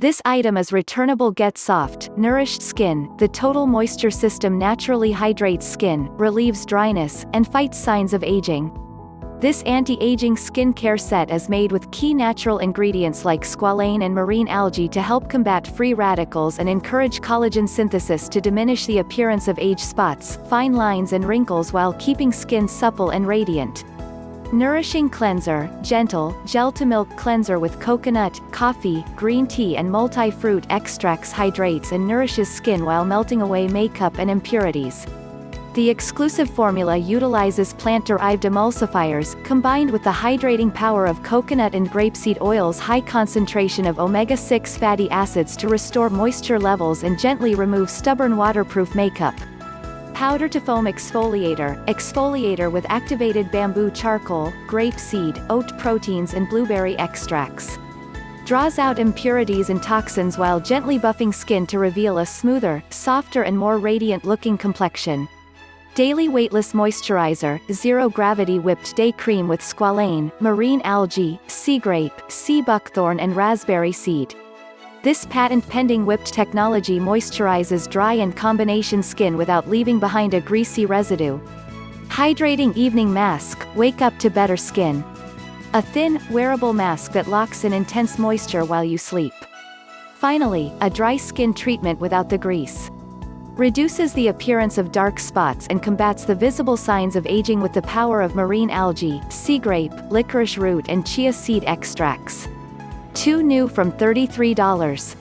This item is returnable. Get soft, nourished skin. The total moisture system naturally hydrates skin, relieves dryness, and fights signs of aging. This anti-aging skincare set is made with key natural ingredients like squalane and marine algae to help combat free radicals and encourage collagen synthesis to diminish the appearance of age spots, fine lines and wrinkles while keeping skin supple and radiant. Nourishing Cleanser, Gentle, Gel-to-Milk Cleanser with coconut, coffee, green tea and multi-fruit extracts hydrates and nourishes skin while melting away makeup and impurities. The exclusive formula utilizes plant-derived emulsifiers, combined with the hydrating power of coconut and grapeseed oil's high concentration of omega-6 fatty acids to restore moisture levels and gently remove stubborn waterproof makeup. Powder to Foam Exfoliator, exfoliator with activated bamboo charcoal, grapeseed, oat proteins and blueberry extracts. Draws out impurities and toxins while gently buffing skin to reveal a smoother, softer and more radiant-looking complexion. Daily Weightless Moisturizer, Zero Gravity Whipped Day Cream with squalane, marine algae, sea grape, sea buckthorn and raspberry seed. This patent-pending whipped technology moisturizes dry and combination skin without leaving behind a greasy residue. Hydrating Evening Mask, Wake Up to Better Skin. A thin, wearable mask that locks in intense moisture while you sleep. Finally, a dry skin treatment without the grease. Reduces the appearance of dark spots and combats the visible signs of aging with the power of marine algae, sea grape, licorice root and chia seed extracts. 2 new from $33.